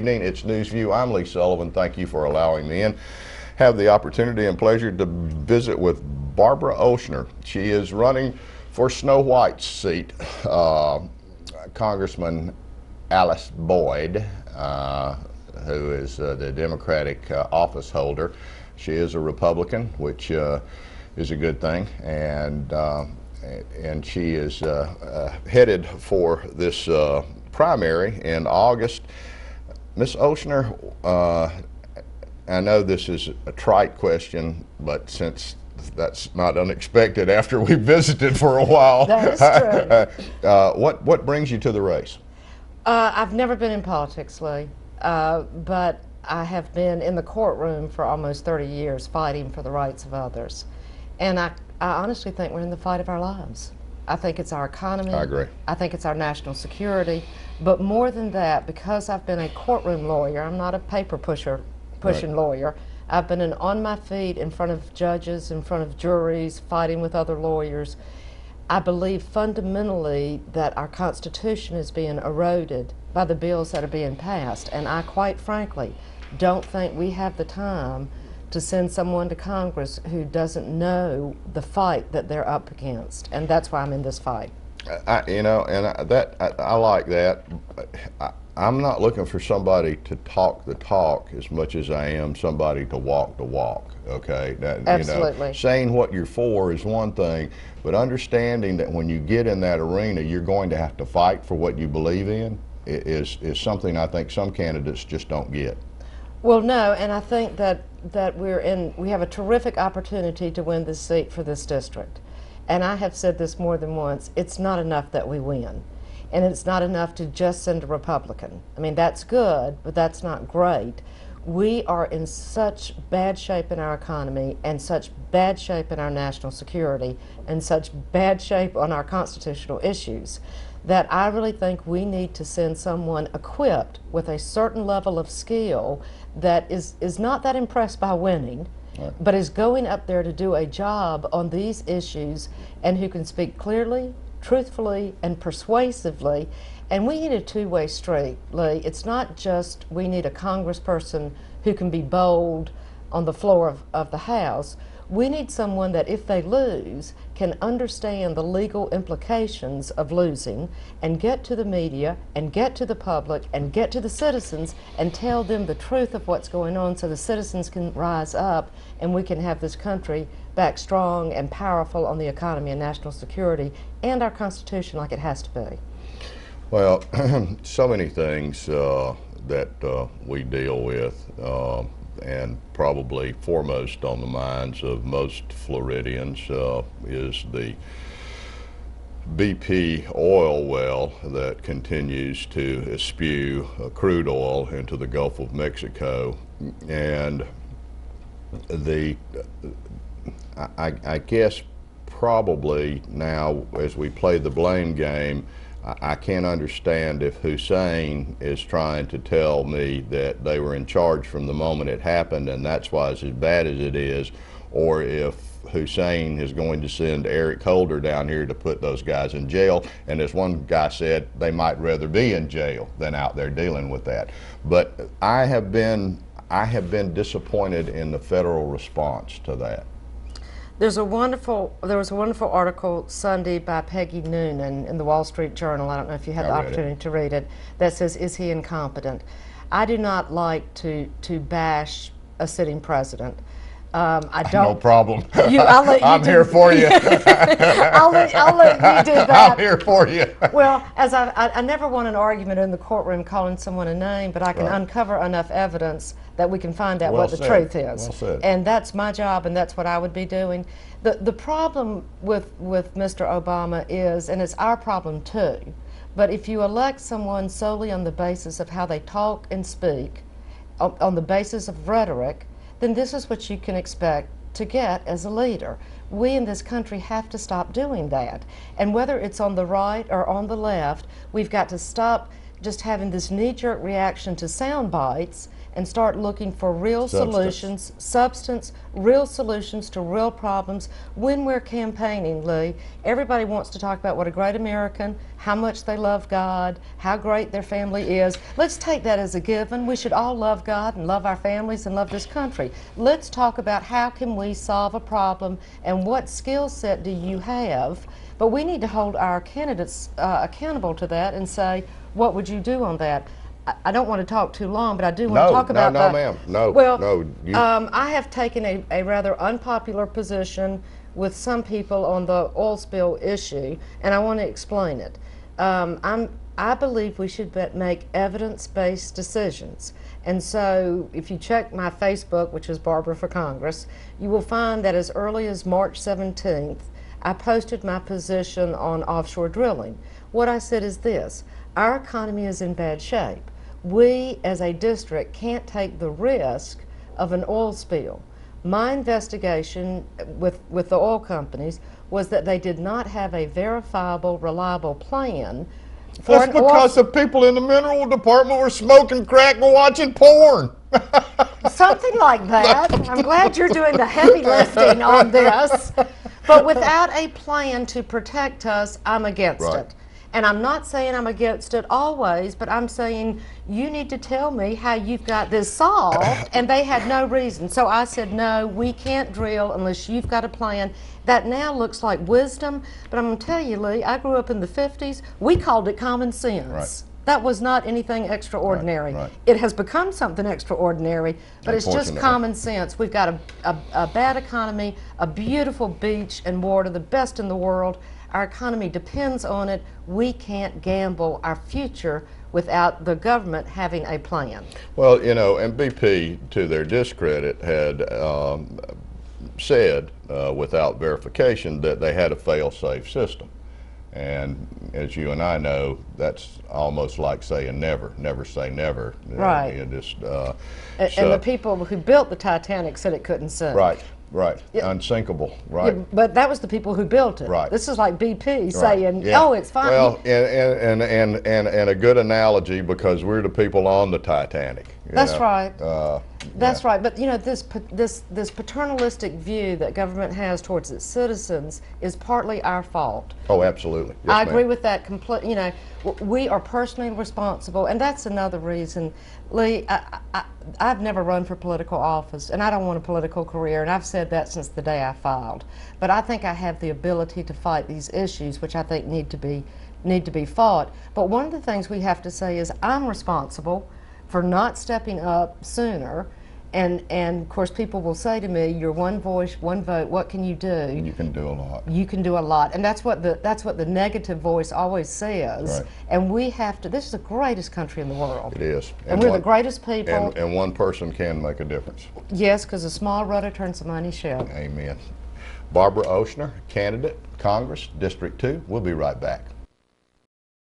evening. It's News View. I'm Lee Sullivan. Thank you for allowing me in. Have the opportunity and pleasure to visit with Barbara Olschner. She is running for Snow White's seat. Congressman Alice Boyd, who is the Democratic office holder. She is a Republican, which is a good thing, and she is headed for this primary in August. Ms. Olschner, I know this is a trite question, but since that's not unexpected after we visited for a while. That is true. What brings you to the race? I've never been in politics, Lee, but I have been in the courtroom for almost 30 years fighting for the rights of others. And I honestly think we're in the fight of our lives. I think it's our economy. I agree. I think it's our national security. But more than that, because I've been a courtroom lawyer, I'm not a paper pushing right. lawyer. I've been on my feet in front of judges, in front of juries, fighting with other lawyers. I believe fundamentally that our Constitution is being eroded by the bills that are being passed. And I, quite frankly, don't think we have the time to send someone to Congress who doesn't know the fight that they're up against. And that's why I'm in this fight. I like that. I'm not looking for somebody to talk the talk as much as I am somebody to walk the walk, okay? Absolutely. You know, saying what you're for is one thing, but understanding that when you get in that arena, you're going to have to fight for what you believe in is something I think some candidates just don't get. Well, no, and I think that we have a terrific opportunity to win this seat for this district. And I have said this more than once, it's not enough that we win. And it's not enough to just send a Republican. I mean, that's good, but that's not great. We are in such bad shape in our economy and such bad shape in our national security and such bad shape on our constitutional issues that I really think we need to send someone equipped with a certain level of skill that is not that impressed by winning, right, but is going up there to do a job on these issues and who can speak clearly, truthfully, and persuasively. And we need a two-way street, Lee. It's not just we need a congressperson who can be bold on the floor of the House. We need someone that if they lose can understand the legal implications of losing and get to the media and get to the public and get to the citizens and tell them the truth of what's going on so the citizens can rise up and we can have this country back strong and powerful on the economy and national security and our Constitution like it has to be. Well, so many things that we deal with, and probably foremost on the minds of most Floridians is the BP oil well that continues to spew crude oil into the Gulf of Mexico. And I guess probably now as we play the blame game, I can't understand if Hussein is trying to tell me that they were in charge from the moment it happened and that's why it's as bad as it is, or if Hussein is going to send Eric Holder down here to put those guys in jail. And as one guy said, they might rather be in jail than out there dealing with that. But I have been disappointed in the federal response to that. There was a wonderful article Sunday by Peggy Noonan in the Wall Street Journal. I don't know if you had the opportunity to read it. That says, "Is he incompetent?" I do not like to bash a sitting president. I don't. No problem. I'll let you I'm here for you. I'll let you do that. I'm here for you. Well, as I never want an argument in the courtroom calling someone a name, but I can uncover enough evidence that we can find out what the truth is. Well said. And that's my job, and that's what I would be doing. The problem with Mr. Obama is, and it's our problem too, but if you elect someone solely on the basis of how they talk and speak, on the basis of rhetoric, then this is what you can expect to get as a leader. We in this country have to stop doing that. And whether it's on the right or on the left, we've got to stop just having this knee-jerk reaction to sound bites and start looking for real solutions, substance, real solutions to real problems. When we're campaigning, Lee, everybody wants to talk about what a great American, how much they love God, how great their family is. Let's take that as a given. We should all love God and love our families and love this country. Let's talk about how can we solve a problem and what skill set do you have. But we need to hold our candidates accountable to that and say, what would you do on that? I don't want to talk too long, but I do want to talk about that. No, ma'am. No, well, no. I have taken a rather unpopular position with some people on the oil spill issue, and I want to explain it. I believe we should make evidence-based decisions. And so if you check my Facebook, which is Barbara for Congress, you will find that as early as March 17th, I posted my position on offshore drilling. What I said is this: our economy is in bad shape. We, as a district, can't take the risk of an oil spill. My investigation with the oil companies was that they did not have a verifiable, reliable plan for That's because the people in the mineral department were smoking crack and watching porn. Something like that. I'm glad you're doing the heavy lifting on this. But without a plan to protect us, I'm against it. And I'm not saying I'm against it always, but I'm saying you need to tell me how you've got this solved, and they had no reason. So I said, no, we can't drill unless you've got a plan. That now looks like wisdom, but I'm going to tell you, Lee, I grew up in the 50s. We called it common sense. That was not anything extraordinary. It has become something extraordinary, but it's just common sense. We've got a bad economy, a beautiful beach and water, the best in the world. Our economy depends on it. We can't gamble our future without the government having a plan. Well, you know, and BP, to their discredit, had said without verification that they had a fail-safe system. And as you and I know, that's almost like saying never. Never say never. Right. You just, and the people who built the Titanic said it couldn't sink. Right, unsinkable, right. Yeah, but that was the people who built it. Right. This is like BP saying, oh, it's fine. Well, and a good analogy, because we're the people on the Titanic. That's right. That's right. But you know, this paternalistic view that government has towards its citizens is partly our fault. Oh, absolutely. Yes, I agree with that completely. You know, we are personally responsible, and that's another reason. Lee, I've never run for political office, and I don't want a political career, and I've said that since the day I filed. But I think I have the ability to fight these issues, which I think need to be fought. But one of the things we have to say is I'm responsible for not stepping up sooner. And of course, people will say to me, "You're one voice, one vote. What can you do?" You can do a lot. You can do a lot, and that's what the negative voice always says. Right. And we have to. This is the greatest country in the world. It is, and we're the greatest people. And one person can make a difference. Yes, because a small rudder turns a mighty ship. Amen. Barbara Olschner, candidate, Congress, District 2. We'll be right back.